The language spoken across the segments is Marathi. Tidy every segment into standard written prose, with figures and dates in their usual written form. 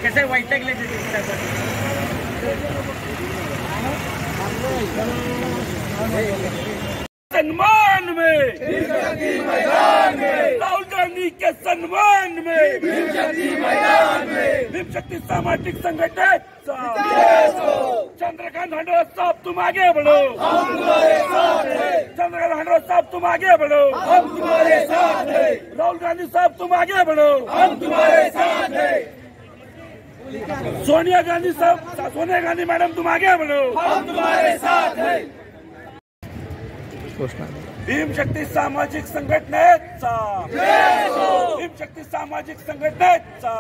कसं वैतागले सम्मान में मैदान में राहुल गांधी के सम्मान में मैदान में भीमशक्ति सामाजिक संगठन चंद्रकांत हंडोरा साहब तुम आगे बढ़ो, हम तुम्हारे साथ हैं। चंद्रकांत हंडोरा साहब तुम आगे बढ़ो, हम तुम्हारे साथ हैं। राहुल गांधी साहब तुम आगे बढ़ो, हम तुम्हारे साथ हैं। सोनिया गांधी साहब, सोनिया गांधी मैडम तुम आगे बढ़ो, हम तुम्हारे साथ हैं। भीमशक्ती सामाजिक संघटनेचा भीमशक्ती सामाजिक संघटनेचा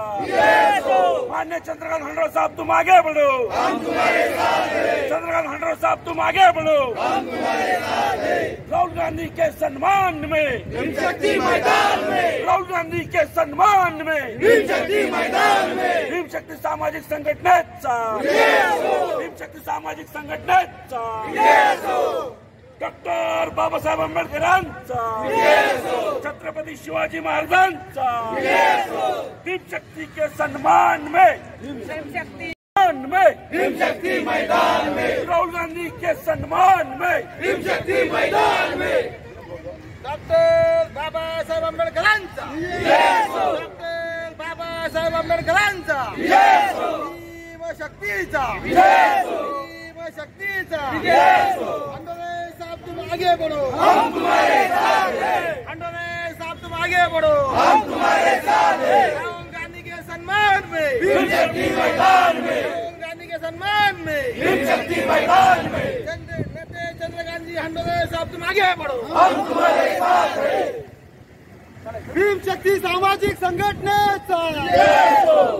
मान्य चंद्रकांत हंडोरा साहब तुम आगे बढ़ो, हम तुम्हारे साथ हैं। चंद्रकांत हंडोरा साहब तुम आगे बढ़ो, हम तुम्हारे साथ हैं। राहुल गांधी के सम्मान में भीमशक्ति मैदान में राहुल गांधी के सम्मान में भीमशक्ति मैदान में भीमशक्ती सामाजिक संघटनेचा भीमशक्ती सामाजिक संघटनेचा डॉक्टर बाबासाहेब आंबेडकरांचा छत्रपति शिवाजी महाराजांचा भीमशक्ति के सम्मान में भीमशक्ति मैदान में राहुल गांधी के सम्मान में भीमशक्ति मैदान में डॉक्टर बाबासाहेब आंबेडकरांचा डॉक्टर बाबासाहेब आंबेडकरांचा भीमशक्तीचा भीमशक्तीचा हंडोरे साहब तुम आगे बढ़ो, हम तुम्हारे साथ हैं। हंडोरे साहब तुम आगे बढ़ो, हम तुम्हारे साथ हैं। राहुल गांधी के सम्मान में भीमशक्ति मैदान में राहुल गांधी के सम्मान में भीमशक्ति मैदान में चंद्रकांत जी हंडोरे साहब तुम आगे बढ़ो, हम तुम्हारे साथ हैं। भीमशक्ति सामाजिक संघटनेचा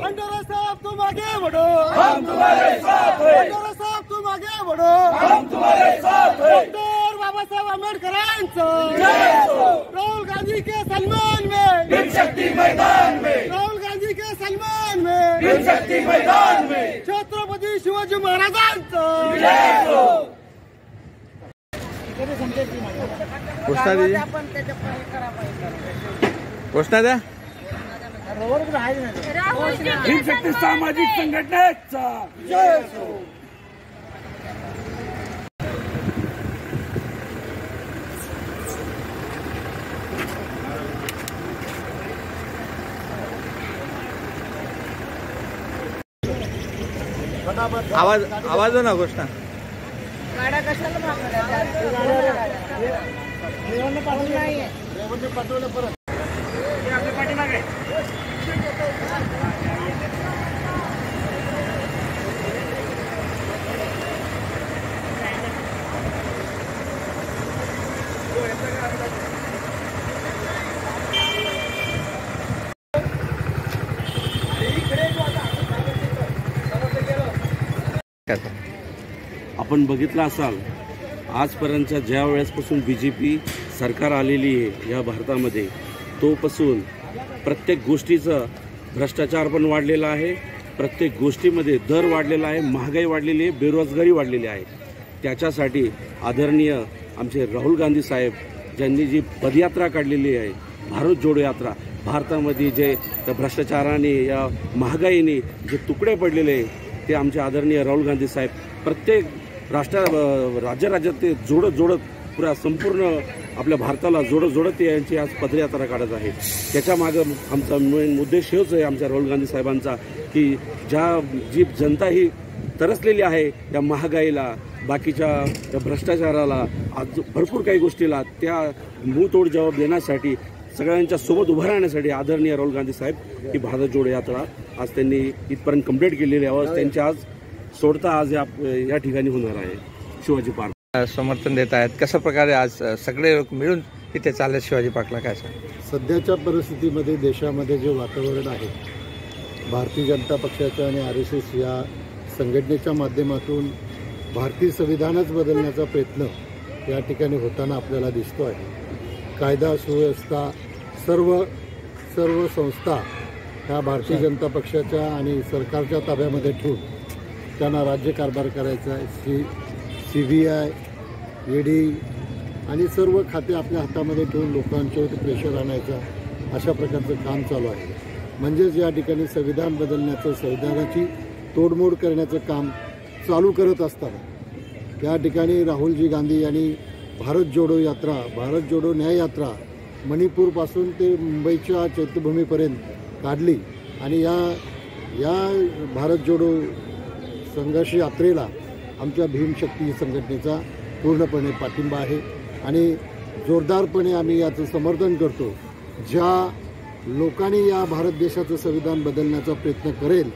हंडोरे साहब तुम आगे बढ़ो, हम तुम्हारे साथ हैं। हंडोरे साहब तुम आगे बढ़ो, हम तुम्हारे साथ हैं। डॉक्टर बाबासाहेब आंबेडकरांचा राहुल गांधी के सम्मान में भीमशक्ति मैदान में राहुल गांधी के सम्मान में भीमशक्ति मैदान में छत्रपति शिवाजी महाराजांचा घोषणा द्या। भीमशक्ती सामाजिक संघटनेचा आवाज हो ना घोषणा गाड्या कशाला पाठवलं परत आपल्या पाठीमागे आपण बघितलं असाल आजपर्यंतच्या ज्या वेळेसपासून बीजेपी सरकार आलेली आहे या भारतामध्ये तोपासून प्रत्येक गोष्टीचं भ्रष्टाचार पण वाढलेला आहे, प्रत्येक गोष्टीमध्ये दर वाढलेला आहे, महागाई वाढलेली आहे, बेरोजगारी वाढलेली आहे। त्याच्यासाठी आदरणीय आमचे राहुल गांधी साहेब ज्यांनी जी पदयात्रा काढलेली आहे भारत जोडो यात्रा, भारतामध्ये जे भ्रष्टाचाराने या महागाईने जे तुकडे पडलेले आहे ते आमचे आदरणीय राहुल गांधी साहेब प्रत्येक राज्यात ते जोडत पुरा संपूर्ण आपल्या भारताला जोडत ते यांची आज पदयात्रा काढत आहे। त्याच्या मागे आमचा मेन उद्देश हेच आहे आमच्या राहुल गांधी साहेबांचा की जी जनता ही तरसलेली आहे या महागाईला, बाकीच्या भ्रष्टाचाराला, आज भरपूर काही गोष्टीला त्या मुंहतोड जवाब देण्यासाठी सगळ्यांच्या सोबत उभं राहण्यासाठी आदरणीय राहुल गांधी साहेब ही भारत जोडो यात्रा आज त्यांनी इथपर्यंत कंप्लीट केलेली आहे। त्यांची आज सोडता आज या ठिकाणी होणार आहे शिवाजी पार्क। समर्थन देत आहेत कशा प्रकारे आज सगळे लोक मिळून तिथे चालले शिवाजी पार्कला काय सांग? सध्याच्या परिस्थितीमध्ये देशामध्ये जे वातावरण आहे भारतीय जनता पक्षाच्या आणि RSS या संघटनेच्या माध्यमातून भारतीय संविधानच बदलण्याचा प्रयत्न या ठिकाणी होताना आपल्याला दिसतो आहे। कायदा सुव्यवस्था सर्व संस्था ह्या भारतीय जनता पक्षाच्या आणि सरकारच्या ताब्यामध्ये ठेवून त्यांना राज्यकारभार करायचा आहे। CBI, ED आणि सर्व खाते आपल्या हातामध्ये ठेवून लोकांच्यावरती प्रेशर आणायचा अशा प्रकारचं काम चालू आहे। म्हणजेच या ठिकाणी संविधान बदलण्याचं, संविधानाची तोडमोड करण्याचं काम चालू करत असताना या ठिकाणी राहुलजी गांधी यांनी भारत जोडो यात्रा, भारत जोडो न्याय यात्रा मणिपूरपासून ते मुंबईच्या चैत्यभूमीपर्यंत काढली आणि या भारत जोडो संघर्ष यात्रेला आमच्या भीमशक्ती संघटनेचा पूर्णपणे पाठिंबा आहे आणि जोरदारपणे आम्ही याचं समर्थन करतो. ज्या लोकांनी या भारत देशाचं संविधान बदलण्याचा प्रयत्न करेल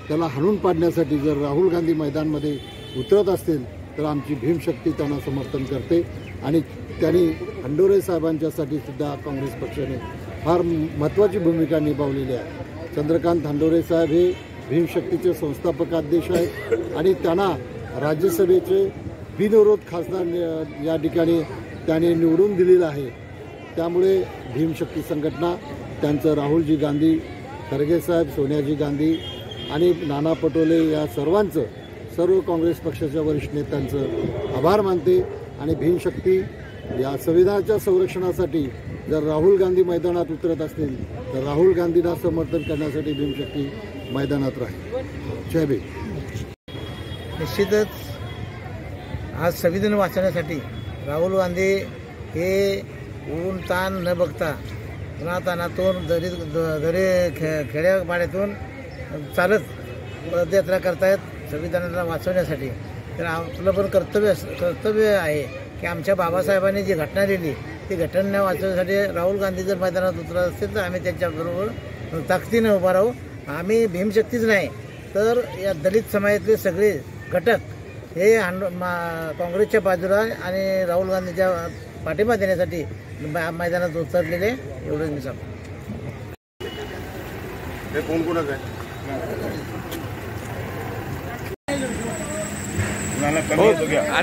त्याला हाणून पाडण्यासाठी जर राहुल गांधी मैदानमध्ये उतरत असतील तर आमची भीमशक्ती त्यांना समर्थन करते आणि त्यांनी हंडोरे साहेबांच्यासाठी सुद्धा काँग्रेस पक्षाने फार महत्त्वाची भूमिका निभावलेली आहे. चंद्रकांत हंडोरे साहेब हे भीमशक्तीचे संस्थापक अध्यक्ष आहेत आणि त्यांना राज्यसभेचे बिनविरोध खासदार या ठिकाणी त्याने निवडून दिलेलं आहे. त्यामुळे भीमशक्ती संघटना त्यांचं राहुलजी गांधी, खरगे साहेब, सोनियाजी गांधी आणि नाना पटोले या सर्व काँग्रेस पक्षाच्या वरिष्ठ नेत्यांचं आभार मानते आणि भीमशक्ती या संविधानाच्या संरक्षणासाठी जर राहुल गांधी मैदानात उतरत असतील तर राहुल गांधींना समर्थन करण्यासाठी भीमशक्ती मैदानात राहील. जय भीम. निश्चितच आज संविधान वाचवण्यासाठी राहुल गांधी हे ऊन ताण न बघता उन्हातानातून दरी खेड्यापाड्यातून चालत पदयात्रा करतायत संविधानाला वाचवण्यासाठी. तर आपलं पण कर्तव्य आहे की आमच्या बाबासाहेबांनी जी घटना दिली ती घटना वाचवण्यासाठी राहुल गांधी जर मैदानात उतरत असतील तर आम्ही त्यांच्याबरोबर ताकदीने उभा राहू. आम्ही भीमशक्तीच नाही तर या दलित समाजातले सगळे घटक हे काँग्रेसच्या बाजूला आणि राहुल गांधीच्या पाठिंबा देण्यासाठी मैदानात उतरलेले एवढंच मी सांगतो. कमी होतो क्या?